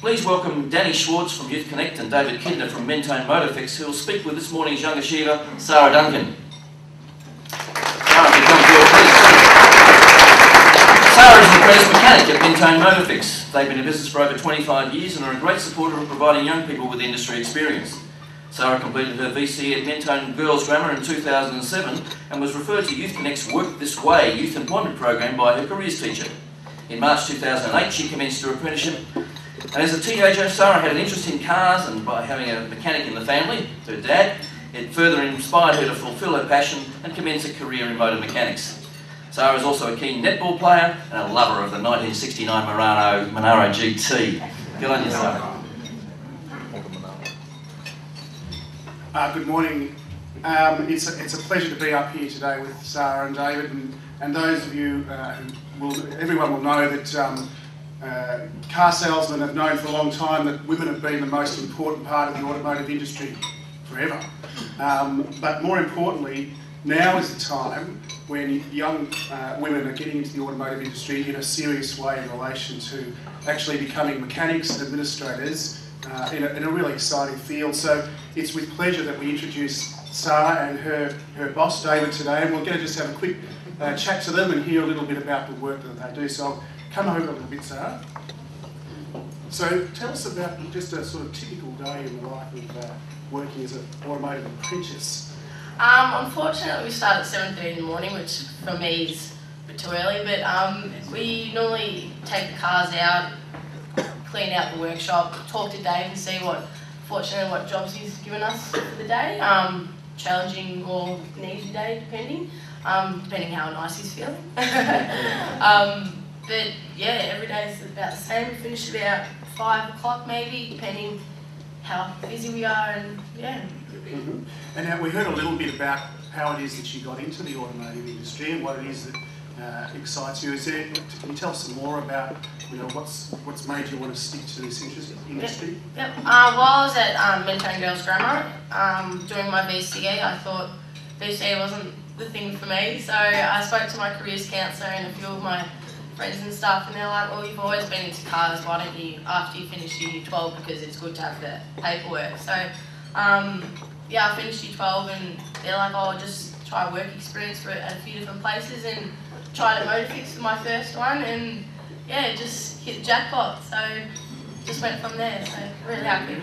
Please welcome Danny Schwartz from Youth Connect and David Kidner from Mentone Motafix, who will speak with this morning's young achiever, Sara Duncan. Sara, if you come forward, please. Sara is an apprentice mechanic at Mentone Motafix. They've been in business for over 25 years and are a great supporter of providing young people with industry experience. Sara completed her VCE at Mentone Girls Grammar in 2007 and was referred to Youth Connect's Work This Way youth employment program by her careers teacher. In March 2008, she commenced her apprenticeship, and as a teenager, Sara had an interest in cars, and by having a mechanic in the family, her dad, it further inspired her to fulfil her passion and commence a career in motor mechanics. Sara is also a keen netball player and a lover of the 1969 Monaro GT. Good on you, Sara. Good morning. It's a pleasure to be up here today with Sara and David, and those of you everyone will know that car salesmen have known for a long time that women have been the most important part of the automotive industry forever. But more importantly, now is the time when young women are getting into the automotive industry in a serious way in relation to actually becoming mechanics and administrators in a really exciting field. So it's with pleasure that we introduce Sara and her boss David today, and we're going to just have a quick chat to them and hear a little bit about the work that they do. So I'll come over a little bit, Sara. So tell us about just a sort of typical day in the life of working as an automotive apprentice. Unfortunately, we start at 7:30 in the morning, which for me is a bit too early, but we normally take the cars out, clean out the workshop, talk to Dave and see what jobs he's given us for the day, challenging or an easy day depending how nice he's feeling. But yeah, every day is about the same. We finish about 5 o'clock maybe, depending how busy we are, and yeah. Mm-hmm. And now we heard a little bit about how it is that you got into the automotive industry and what it is that excites you. Can you tell us some more about what's made you want to stick to this industry? Yep. While I was at Mentone Girls Grammar doing my VCE, I thought VCE wasn't the thing for me, so I spoke to my careers counsellor and a few of my friends and stuff, and they're like, well, you've always been into cars, why don't you, after you finish your year 12, because it's good to have the paperwork. So yeah, I finished year 12 and they're like, oh, just try work experience at a few different places, and tried at Motafix for my first one, and yeah, just hit the jackpot. So just went from there, so really happy.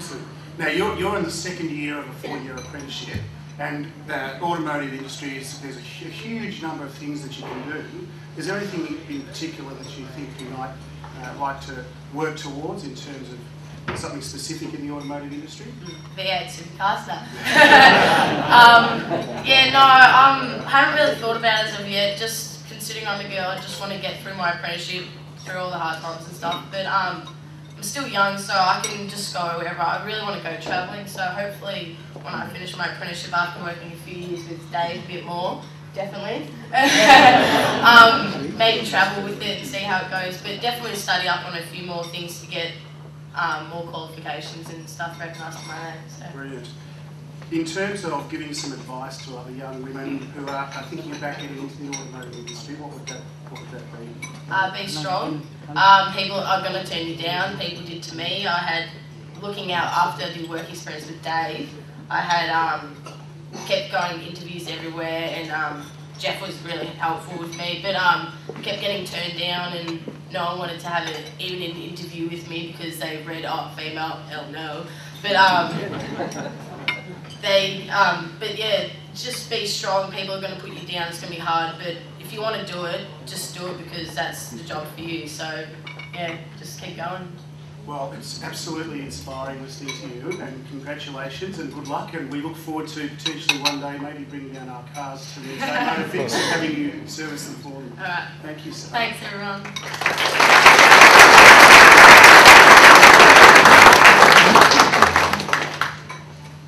Now you're in the second year of a 4-year apprenticeship, and the automotive industry there's a huge number of things that you can do. Is there anything in particular that you think you might like to work towards in terms of something specific in the automotive industry? V8 supercars now. Yeah, no, I haven't really thought about it as of yet. Just considering I'm a girl, I just want to get through my apprenticeship, through all the hard times and stuff. But I'm still young, so I can just go wherever. I really want to go travelling, so hopefully when I finish my apprenticeship after working a few years with Dave a bit more, definitely, maybe travel with it and see how it goes, but definitely study up on a few more things to get more qualifications and stuff recognised in my name. So. Brilliant. In terms of giving some advice to other young women who are thinking about getting into the automotive industry, what would that be? Be strong. People are going to turn you down. People did to me. I had, looking out after the work experience with Dave, I had kept going to interviews everywhere, and Jeff was really helpful with me, but kept getting turned down, and no one wanted to have even an interview with me because they read, oh, female, hell no. But but yeah, just be strong. People are going to put you down. It's going to be hard, but if you want to do it, just do it because that's the job for you. So yeah, just keep going. Well, it's absolutely inspiring listening to you, and congratulations and good luck, and we look forward to potentially one day maybe bringing down our cars to the Motafix and having you service them for them. Alright. Thank you, Sara. Thanks, everyone.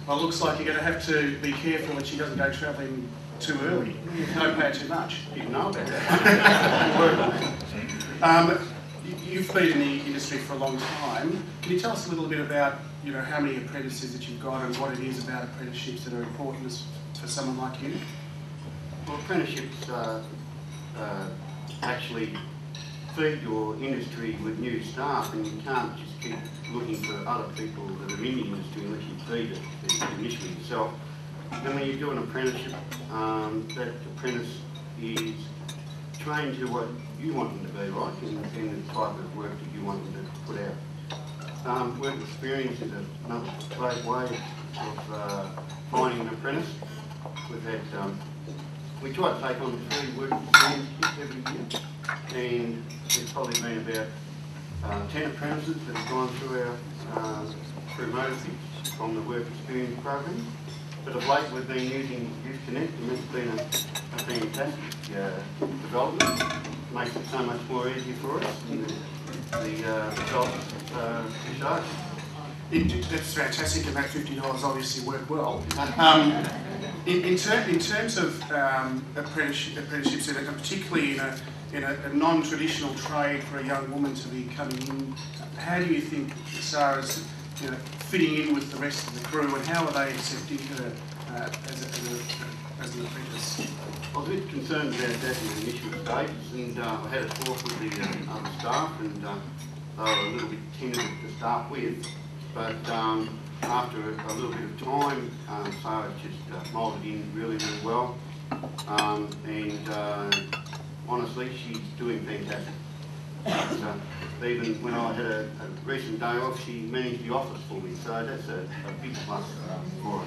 Well, it looks like you're going to have to be careful that she doesn't go travelling too early. Don't pay too much. You know about that. You've been in the industry for a long time. Can you tell us a little bit about how many apprentices that you've got and what it is about apprenticeships that are important for someone like you? Well, apprenticeships actually feed your industry with new staff, and you can't just keep looking for other people that are in the industry unless you feed it initially yourself. And when you do an apprenticeship, that apprentice is trained to what you want them to be like and the type of work that you want them to put out. Work experience is another great way of finding an apprentice. We try to take on 3 work experience kids every year, and there's probably been about 10 apprentices that have gone through our through Motafix from the work experience program. But of late we've been using Youth Connect, and it's been a fantastic development. It makes it so much more easy for us, and the results show. That's fantastic, and that $50 obviously worked well. In terms of apprenticeships, and particularly in a non-traditional trade for a young woman to be coming in, how do you think Sara's fitting in with the rest of the crew, and how are they accepting her as an apprentice? I was a bit concerned about that in the initial stages, and I had a talk with the other staff, and they were a little bit timid to start with. But after a little bit of time, Sara just moulded in really, really well. Honestly, she's doing fantastic. Even when I had a recent day off, she managed the office for me, so that's a big plus for her.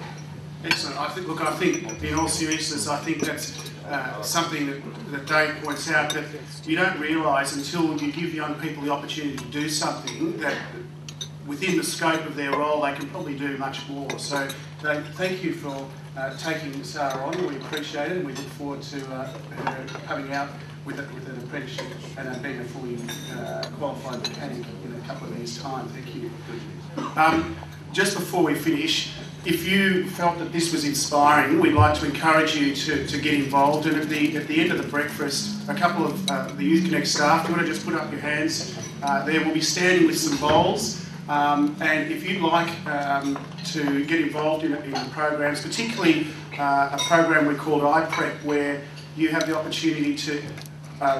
Excellent. I think, in all seriousness, I think that's something that Dave points out, that you don't realise until you give young people the opportunity to do something that within the scope of their role they can probably do much more. So Dave, thank you for taking Sara on. We appreciate it, and we look forward to her coming out with an apprenticeship and being a fully qualified mechanic in a couple of years' time. Thank you. Just before we finish, if you felt that this was inspiring, we'd like to encourage you to get involved. And at the end of the breakfast, a couple of the Youth Connect staff, you want to just put up your hands. There will be standing with some bowls. And if you'd like to get involved in programs, particularly a program we called iPrep, where you have the opportunity to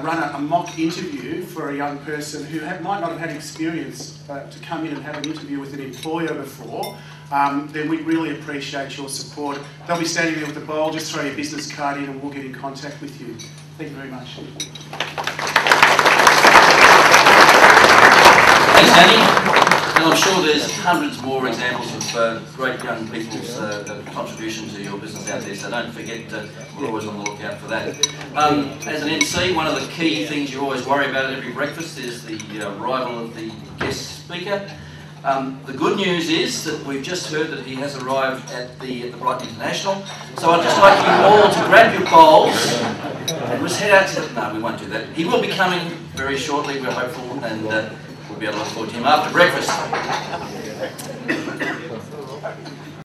run a mock interview for a young person who might not have had experience to come in and have an interview with an employer before, then we'd really appreciate your support. They'll be standing there with a bowl. Just throw your business card in and we'll get in contact with you. Thank you very much. Thanks, Danny. And I'm sure there's hundreds more examples of great young people's contribution to your business out there, so don't forget, we're always on the lookout for that. As an MC, one of the key things you always worry about at every breakfast is the arrival of the guest speaker. The good news is that we've just heard that he has arrived at the Brighton International, so I'd just like you all to grab your bowls and just head out to the... No, we won't do that. He will be coming very shortly, we're hopeful, and we'll be able to look forward to him after breakfast.